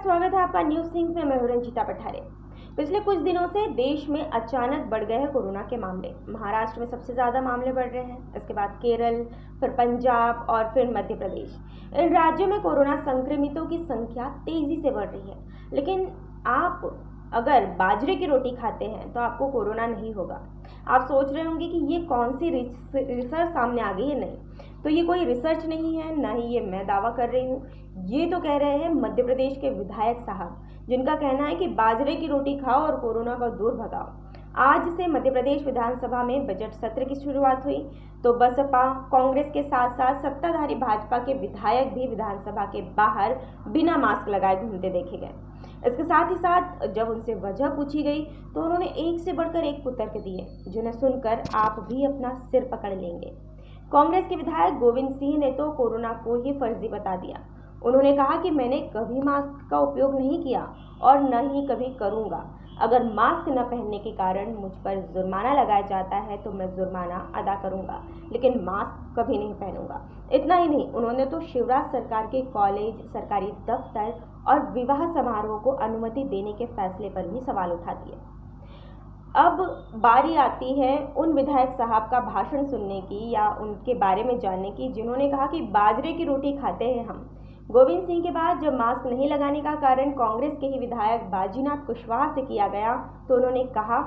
स्वागत है आपका न्यूज सिंह में। मैं हूं रंजिता पठारे। पिछले कुछ दिनों से देश में अचानक बढ़ गए हैं कोरोना के मामले। महाराष्ट्र में सबसे ज़्यादा मामले बढ़ रहे हैं, इसके बाद केरल, फिर पंजाब और फिर मध्य प्रदेश। इन राज्यों में कोरोना संक्रमितों की संख्या तेज़ी से बढ़ रही है। लेकिन आप अगर बाजरे की रोटी खाते हैं तो आपको कोरोना नहीं होगा। आप सोच रहे होंगे कि ये कौन सी रिसर्च सामने आ गई है। नहीं, तो ये कोई रिसर्च नहीं है, ना ही ये मैं दावा कर रही हूँ। ये तो कह रहे हैं मध्य प्रदेश के विधायक साहब, जिनका कहना है कि बाजरे की रोटी खाओ और कोरोना को दूर भगाओ। आज से मध्य प्रदेश विधानसभा में बजट सत्र की शुरुआत हुई, तो बसपा कांग्रेस के साथ साथ सत्ताधारी भाजपा के विधायक भी विधानसभा के बाहर बिना मास्क लगाए घूमते देखे गए। इसके साथ ही साथ जब उनसे वजह पूछी गई तो उन्होंने एक से बढ़कर एक तर्क दिए, जिन्हें सुनकर आप भी अपना सिर पकड़ लेंगे। कांग्रेस के विधायक गोविंद सिंह ने तो कोरोना को ही फर्जी बता दिया। उन्होंने कहा कि मैंने कभी मास्क का उपयोग नहीं किया और न ही कभी करूंगा। अगर मास्क न पहनने के कारण मुझ पर जुर्माना लगाया जाता है तो मैं जुर्माना अदा करूंगा, लेकिन मास्क कभी नहीं पहनूंगा। इतना ही नहीं, उन्होंने तो शिवराज सरकार के कॉलेज, सरकारी दफ्तर और विवाह समारोह को अनुमति देने के फैसले पर भी सवाल उठा दिए। अब बारी आती है उन विधायक साहब का भाषण सुनने की या उनके बारे में जानने की, जिन्होंने कहा कि बाजरे की रोटी खाते हैं हम। गोविंद सिंह के बाद जब मास्क नहीं लगाने का कारण कांग्रेस के ही विधायक बाजीनाथ कुशवाहा से किया गया तो उन्होंने कहा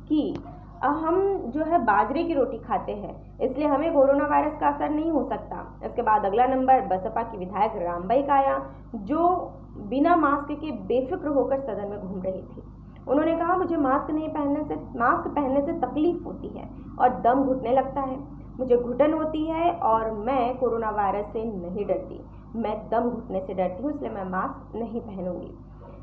कि हम जो है बाजरे की रोटी खाते हैं, इसलिए हमें कोरोना वायरस का असर नहीं हो सकता। इसके बाद अगला नंबर बसपा की विधायक रामबाई का आया, जो बिना मास्क के बेफिक्र होकर सदन में घूम रही थी। उन्होंने कहा, मुझे मास्क पहनने से तकलीफ होती है और दम घुटने लगता है। मुझे घुटन होती है और मैं कोरोना वायरस से नहीं डरती, मैं दम घुटने से डरती हूँ, इसलिए मैं मास्क नहीं पहनूंगी।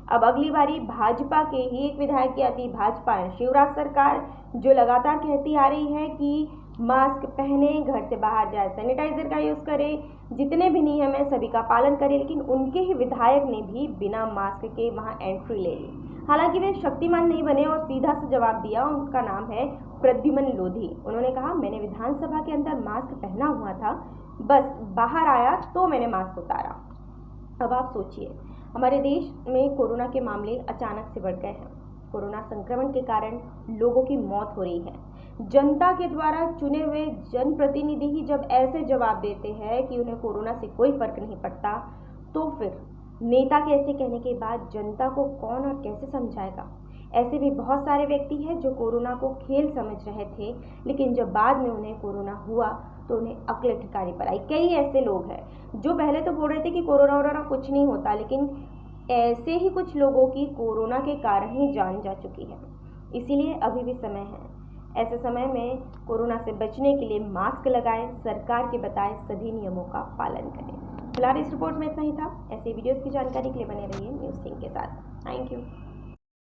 अब अगली बारी भाजपा के ही एक विधायक की आती। भाजपा शिवराज सरकार जो लगातार कहती आ रही है कि मास्क पहने, घर से बाहर जाए सैनिटाइजर का यूज़ करें, जितने भी नियम है सभी का पालन करें, लेकिन उनके ही विधायक ने भी बिना मास्क के वहां एंट्री ले ली। हालांकि वे शक्तिमान नहीं बने और सीधा सा जवाब दिया। उनका नाम है प्रद्युमन लोधी। उन्होंने कहा, मैंने विधानसभा के अंदर मास्क पहना हुआ था, बस बाहर आया तो मैंने मास्क उतारा। अब आप सोचिए, हमारे देश में कोरोना के मामले अचानक से बढ़ गए हैं। कोरोना संक्रमण के कारण लोगों की मौत हो रही है। जनता के द्वारा चुने हुए जनप्रतिनिधि ही जब ऐसे जवाब देते हैं कि उन्हें कोरोना से कोई फर्क नहीं पड़ता, तो फिर नेता के ऐसे कहने के बाद जनता को कौन और कैसे समझाएगा। ऐसे भी बहुत सारे व्यक्ति हैं जो कोरोना को खेल समझ रहे थे, लेकिन जब बाद में उन्हें कोरोना हुआ तो उन्हें अक्ल ठिकाने पर आई। कई ऐसे लोग हैं जो पहले तो बोल रहे थे कि कोरोना कुछ नहीं होता, लेकिन ऐसे ही कुछ लोगों की कोरोना के कारण ही जान जा चुकी है। इसीलिए अभी भी समय है। ऐसे समय में कोरोना से बचने के लिए मास्क लगाएं, सरकार के बताए सभी नियमों का पालन करें। फिलहाल इस रिपोर्ट में इतना ही था। ऐसे वीडियोस की जानकारी के लिए बने रहिए न्यूज़ सिंह के साथ। Thank you.